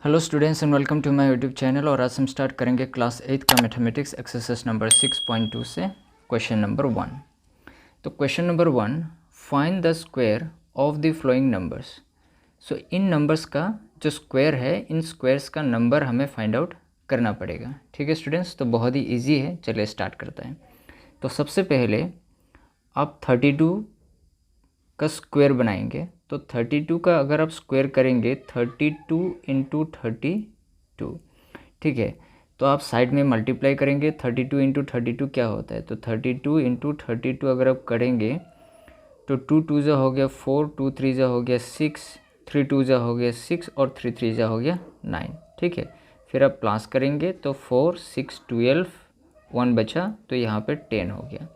Hello students and welcome to my YouTube channel. और आज हम स्टार्ट करेंगे क्लास 8 का मैथमेटिक्स एक्सरसाइज नंबर 6.2 से क्वेश्चन नंबर 1। तो question number 1, find the square of the flowing numbers. So in numbers का जो स्क्वायर है, इन स्क्वायर्स का नंबर हमें फाइंड आउट करना पड़ेगा। ठीक है स्टूडेंट्स, तो बहुत ही ईजी है, चलिए स्टार्ट करते हैं। तो सबसे पहले आप 32 का स्क्वायर बनाएंगे। तो 32 का अगर आप स्क्वायर करेंगे 32 इंटू 32, ठीक है, तो आप साइड में मल्टीप्लाई करेंगे। 32 इंटू 32 क्या होता है, तो 32 इंटू 32 अगर आप करेंगे तो 2 2 जा हो गया 4, 2 3 जा हो गया 6, 3 2 जा हो गया 6 और 3 3 जा हो गया 9। ठीक है, फिर आप प्लस करेंगे तो 4 6 12, 1 बचा तो यहाँ पे 10 हो गया।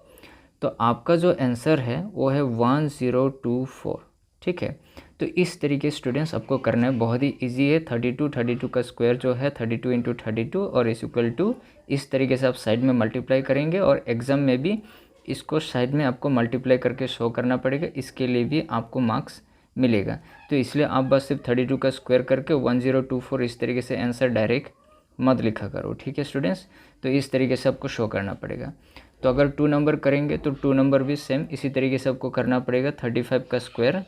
तो आपका जो आंसर है वो है 1024। ठीक है, तो इस तरीके स्टूडेंट्स आपको करना है, बहुत ही इजी है। 32 का स्क्वायर जो है 32 इंटू 32 और इस इक्वल टू, इस तरीके से आप साइड में मल्टीप्लाई करेंगे और एग्ज़ाम में भी इसको साइड में आपको मल्टीप्लाई करके शो करना पड़ेगा, इसके लिए भी आपको मार्क्स मिलेगा। तो इसलिए आप बस सिर्फ 32 का स्क्वायर करके 1024 इस तरीके से आंसर डायरेक्ट मत लिखा करो। ठीक है स्टूडेंट्स, तो इस तरीके से आपको शो करना पड़ेगा। तो अगर 2 नंबर करेंगे तो 2 नंबर भी सेम इसी तरीके से आपको करना पड़ेगा। 35 का स्क्वायर,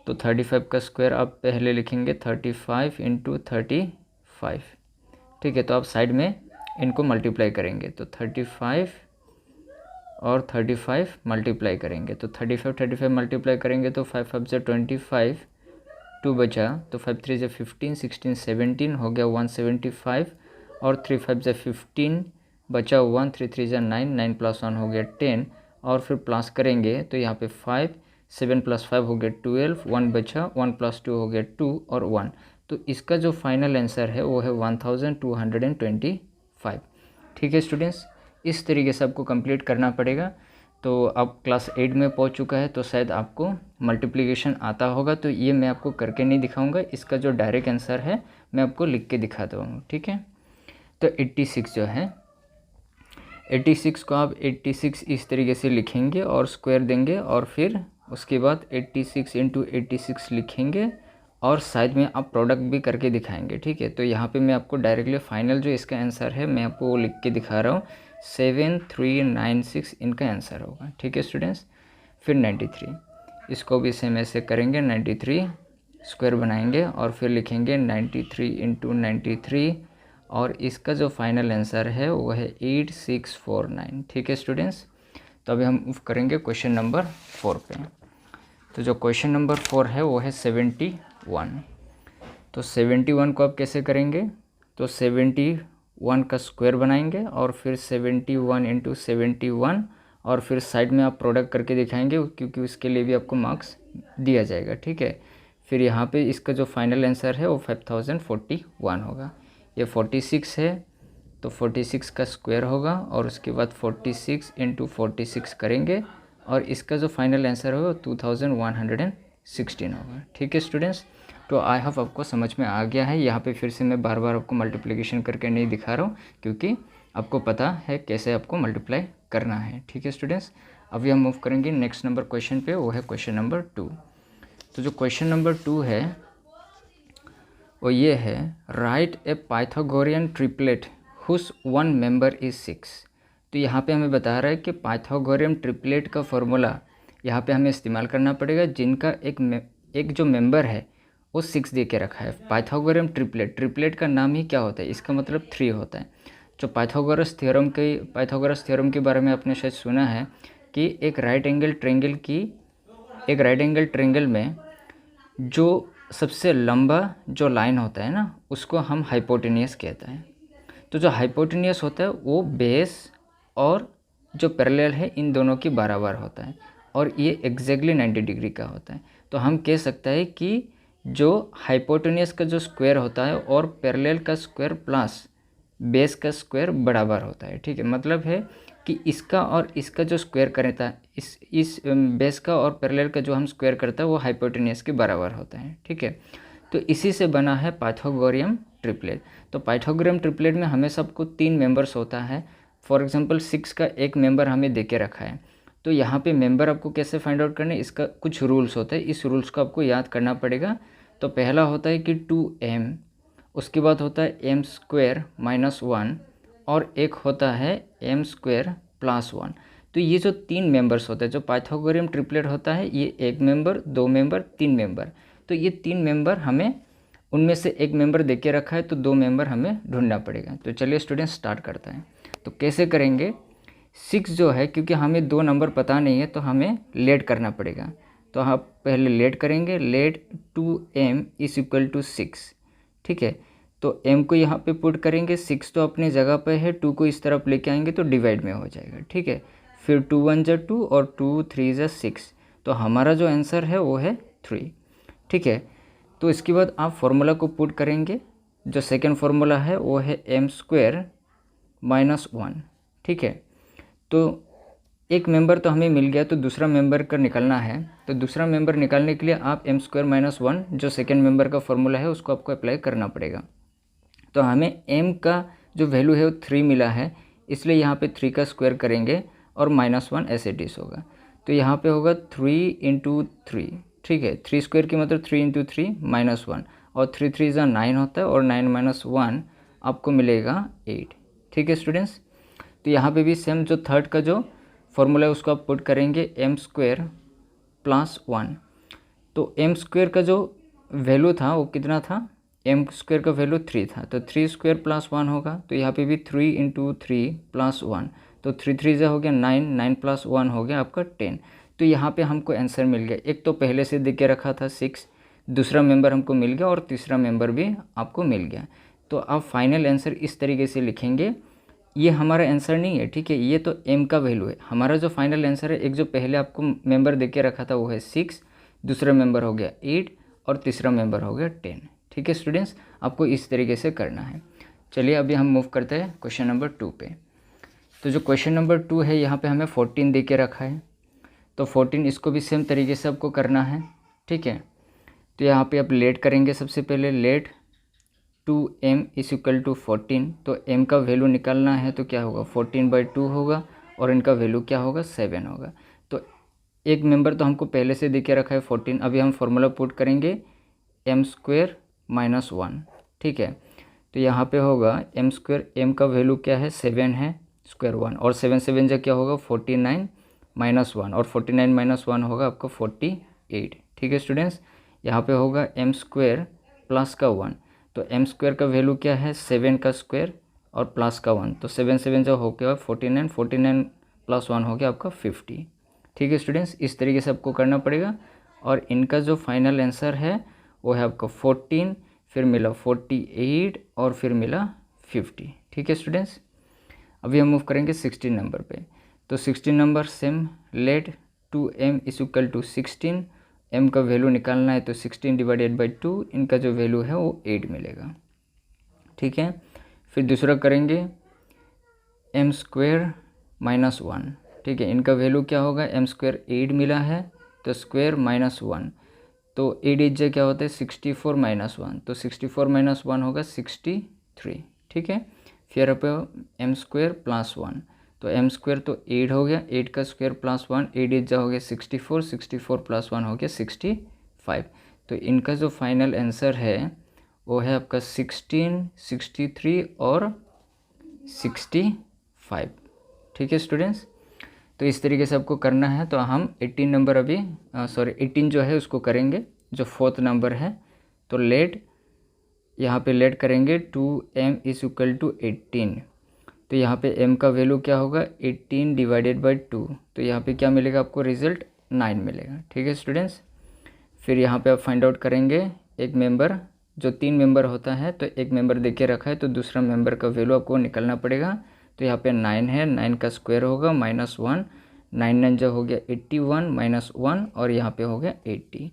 तो 35 का स्क्वायर आप पहले लिखेंगे 35 इंटू 35। ठीक है, तो आप साइड में इनको मल्टीप्लाई करेंगे तो 35 और 35 मल्टीप्लाई करेंगे तो 35 मल्टीप्लाई करेंगे तो 5 5 से 25, 2 बचा तो 5 3 से 15, 16 17 हो गया 175 और 3 5 से 15 बचा 1, 3 3 जा 9, 9 प्लस 1 हो गया 10 और फिर प्लस करेंगे तो यहाँ पे 5, 7 प्लस 5 हो गया 12, 1 बचा 1 प्लस 2 हो गया 2 और 1। तो इसका जो फाइनल आंसर है वो है 1225। ठीक है स्टूडेंट्स, इस तरीके से आपको कंप्लीट करना पड़ेगा। तो अब क्लास 8 में पहुंच चुका है तो शायद आपको मल्टीप्लिकेशन आता होगा, तो ये मैं आपको करके नहीं दिखाऊंगा, इसका जो डायरेक्ट आंसर है मैं आपको लिख के दिखा दूँगा। ठीक है, तो 86 जो है 86 को आप 86 इस तरीके से लिखेंगे और स्क्वायर देंगे और फिर उसके बाद 86 इंटू 86 लिखेंगे और साइड में आप प्रोडक्ट भी करके दिखाएंगे। ठीक है, तो यहाँ पे मैं आपको डायरेक्टली फाइनल जो इसका आंसर है मैं आपको वो लिख के दिखा रहा हूँ। 7396 इनका आंसर होगा। ठीक है स्टूडेंट्स, फिर 93 इसको भी सेम ऐसे करेंगे, 93 स्क्वायर बनाएंगे और फिर लिखेंगे 93 इंटू 93 और इसका जो फाइनल आंसर है वो है 8649। ठीक है स्टूडेंट्स, तो अभी हम मूव करेंगे क्वेश्चन नंबर 4 पे। तो जो क्वेश्चन नंबर 4 है वो है 71। तो 71 को आप कैसे करेंगे, तो 71 का स्क्वायर बनाएंगे और फिर 71 इंटू 71 और फिर साइड में आप प्रोडक्ट करके दिखाएंगे क्योंकि उसके लिए भी आपको मार्क्स दिया जाएगा। ठीक है, फिर यहाँ पे इसका जो फाइनल आंसर है वो 5041 होगा। ये 46 है तो 46 का स्क्वायर होगा और उसके बाद 46 इंटू 46 करेंगे और इसका जो फाइनल आंसर होगा 2116 होगा। ठीक है स्टूडेंट्स, तो आई होप आपको समझ में आ गया है। यहाँ पे फिर से मैं बार बार आपको मल्टीप्लिकेशन करके नहीं दिखा रहा हूँ क्योंकि आपको पता है कैसे आपको मल्टीप्लाई करना है। ठीक है स्टूडेंट्स, अभी हम मूव करेंगे नेक्स्ट नंबर क्वेश्चन पे, वो है क्वेश्चन नंबर 2। तो जो क्वेश्चन नंबर 2 है वो ये है, write a Pythagorean triplet whose one member is 6। तो यहाँ पे हमें बता रहा है कि पाइथागोरियन ट्रिपलेट का फॉर्मूला यहाँ पे हमें इस्तेमाल करना पड़ेगा जिनका एक जो मेंबर है वो 6 दे के रखा है। पाइथागोरियन ट्रिपलेट का नाम ही क्या होता है, इसका मतलब 3 होता है। जो पाइथागोरस थ्योरम के बारे में आपने शायद सुना है कि एक राइट एंगल ट्रायंगल में जो सबसे लंबा जो लाइन होता है ना उसको हम हाइपोटेनियस कहते हैं। तो जो हाइपोटेनियस होता है वो बेस और जो पैरेलल है इन दोनों के बराबर होता है और ये एग्जैक्टली 90 डिग्री का होता है। तो हम कह सकते हैं कि जो हाइपोटेनियस का जो स्क्वायर होता है और पैरेलल का स्क्वायर प्लस बेस का स्क्वायर बराबर होता है। ठीक है, मतलब है कि इसका और इसका जो स्क्वायर करता है, इस बेस का और पैरेलल का जो हम स्क्वायर करता है वो हाइपोटेनियस के बराबर होता है। ठीक है, तो इसी से बना है पाइथागोरियन ट्रिपलेट। तो पाइथागोरियन ट्रिपलेट में हमेशा आपको 3 मेंबर्स होता है। फॉर एग्जांपल 6 का एक मेंबर हमें दे के रखा है, तो यहाँ पे मेंबर आपको कैसे फाइंड आउट करना है, इसका कुछ रूल्स होता है, इस रूल्स को आपको याद करना पड़ेगा। तो पहला होता है कि 2m उसके बाद होता है एम स्क्वायर माइनस 1 और एक होता है एम स्क्वायर प्लस 1। तो ये जो 3 मेंबर्स होते हैं, जो पाइथागोरियन ट्रिपलेट होता है, ये 1 मेंबर, 2 मेंबर, 3 मेंबर। तो ये 3 मेंबर हमें उनमें से एक मेंबर दे के रखा है, तो 2 मेंबर हमें ढूंढना पड़ेगा। तो चलिए स्टूडेंट स्टार्ट करते हैं। तो कैसे करेंगे, 6 जो है, क्योंकि हमें 2 नंबर पता नहीं है तो हमें लेट करना पड़ेगा। तो आप पहले लेट करेंगे, late 2m is equal to 6। ठीक है, तो m को यहाँ पे पुट करेंगे, 6 तो अपनी जगह पे है, 2 को इस तरफ लेके आएंगे तो डिवाइड में हो जाएगा। ठीक है, फिर 2 1 जा 2 और 2 3 जा 6। तो हमारा जो आंसर है वो है 3। ठीक है, तो इसके बाद आप फॉर्मूला को पुट करेंगे। जो सेकेंड फार्मूला है वो है एम स्क्वायर माइनस 1। ठीक है, तो एक मेंबर तो हमें मिल गया, तो दूसरा मेंबर का निकालना है। तो दूसरा मेंबर निकालने के लिए आप एम स्क्वायर माइनस 1 जो सेकेंड मेंबर का फॉर्मूला है उसको आपको अप्लाई करना पड़ेगा। तो हमें m का जो वैल्यू है वो 3 मिला है, इसलिए यहाँ पे 3 का स्क्वायर करेंगे और -1 ऐसे डिस होगा। तो यहाँ पे होगा 3 इंटू 3। ठीक है, 3 स्क्वायर की मतलब 3 इंटू 3 -1, और 3 3 जा 9 होता है, और 9 माइनस 1 आपको मिलेगा 8। ठीक है स्टूडेंट्स, तो यहाँ पे भी सेम जो थर्ड का जो फॉर्मूला है उसको आप पुट करेंगे, एम स्क्वायर प्लस 1। तो एम स्क्वायर का जो वैल्यू था वो कितना था, एम स्क्वायर का वैल्यू 3 था, तो 3 स्क्वायर प्लस 1 होगा। तो यहाँ पे भी 3 इंटू 3 प्लस 1, तो 3 3 जा हो गया 9, 9 प्लस 1 हो गया आपका 10। तो यहाँ पे हमको आंसर मिल गया। एक तो पहले से दे के रखा था 6, दूसरा मेंबर हमको मिल गया, और तीसरा मेंबर भी आपको मिल गया। तो आप फाइनल आंसर इस तरीके से लिखेंगे। ये हमारा आंसर नहीं है, ठीक है, ये तो m का वैल्यू है। हमारा जो फाइनल आंसर है, एक जो पहले आपको मेंबर दे के रखा था वो है 6, दूसरा मेंबर हो गया 8 और तीसरा मेंबर हो गया 10। ठीक है स्टूडेंट्स, आपको इस तरीके से करना है। चलिए अभी हम मूव करते हैं क्वेश्चन नंबर 2 पे। तो जो क्वेश्चन नंबर 2 है, यहाँ पे हमें 14 दे के रखा है। तो 14 इसको भी सेम तरीके से आपको करना है। ठीक है, तो यहाँ पे आप लेट करेंगे। सबसे पहले late 2m is equal to 14। तो m का वैल्यू निकालना है, तो क्या होगा, 14/2 होगा, और इनका वैल्यू क्या होगा, 7 होगा। तो एक मेंबर तो हमको पहले से दे के रखा है 14। अभी हम फॉर्मूला पुट करेंगे, एम स्क्वायर माइनस 1। ठीक है, तो यहाँ पे होगा एम स्क्वायर, एम का वैल्यू क्या है, 7 है, स्क्वायर 1, और 7 7 जा क्या होगा, 49 माइनस 1, और 49 माइनस 1 होगा आपका 48। ठीक है स्टूडेंट्स, यहाँ पे होगा एम स्क्वायर प्लस का 1। तो एम स्क्वायर का वैल्यू क्या है, 7 का स्क्वायर और प्लस का 1, तो 7 7 जो हो गया 49, 49 प्लस 1 हो गया आपका 50। ठीक है स्टूडेंट्स, इस तरीके से आपको करना पड़ेगा। और इनका जो फाइनल आंसर है वो है आपका 14, फिर मिला 48 और फिर मिला 50। ठीक है स्टूडेंट्स, अभी हम मूव करेंगे 16 नंबर पे। तो 16 number same, let 2m is equal to 16। m का वैल्यू निकालना है, तो 16 डिवाइडेड बाई 2, इनका जो वैल्यू है वो 8 मिलेगा। ठीक है, फिर दूसरा करेंगे एम स्क्वायर माइनस 1। ठीक है, इनका वैल्यू क्या होगा, एम स्क्वायर 8 मिला है, तो स्क्वायर माइनस 1, तो 8 8 क्या होता है, 64 माइनस 1, तो 64 माइनस 1 होगा 63। ठीक है, फिर आप एम स्क्वायर प्लस 1, तो एम स्क्वायर तो 8 हो गया, 8 का स्क्वायर प्लस 1, 8 8 हो गया 64, 64 प्लस 1 हो गया 65। तो इनका जो फाइनल आंसर है वो है आपका 16, 63 और 65। ठीक है स्टूडेंट्स, तो इस तरीके से आपको करना है। तो हम 18 नंबर अभी 18 जो है उसको करेंगे, जो 4th नंबर है। तो लेट, यहाँ पे लेट करेंगे 2m इज इक्वल टू 18। तो यहाँ पे m का वैल्यू क्या होगा, 18 डिवाइडेड बाई 2, तो यहाँ पे क्या मिलेगा आपको, रिजल्ट 9 मिलेगा। ठीक है स्टूडेंट्स, फिर यहाँ पे आप फाइंड आउट करेंगे एक मेंबर, जो 3 मेंबर होता है, तो एक मेंबर दे के रखा है, तो दूसरा मेंबर का वैल्यू आपको निकालना पड़ेगा। तो यहाँ पे 9 है, 9 का स्क्वायर होगा माइनस 1, 9 9 जो हो गया 81 माइनस 1, और यहाँ पे हो गया 80।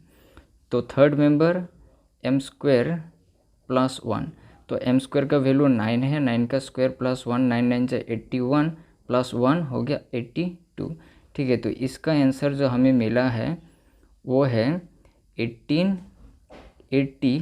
तो third member m square plus 1, तो एम स्क्वायर का वैल्यू 9 है, 9 का स्क्वायर प्लस 1, 9 9 जो 81 प्लस 1 हो गया 82। ठीक है, तो इसका आंसर जो हमें मिला है वो है 18, 80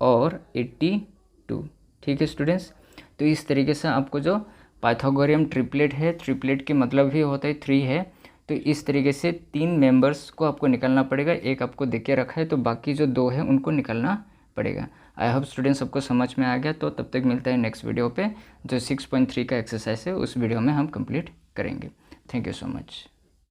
और 82। ठीक है स्टूडेंट्स, तो इस तरीके से आपको जो पाइथागोरियन ट्रिपलेट है, ट्रिपलेट के मतलब ही होता है 3 है, तो इस तरीके से 3 मेंबर्स को आपको निकालना पड़ेगा। एक आपको दे के रखा है, तो बाकी जो 2 है उनको निकालना पड़ेगा। आई होप स्टूडेंट्स सबको समझ में आ गया। तो तब तक मिलता है नेक्स्ट वीडियो पे, जो 6.3 का एक्सरसाइज है उस वीडियो में हम कंप्लीट करेंगे। Thank you so much.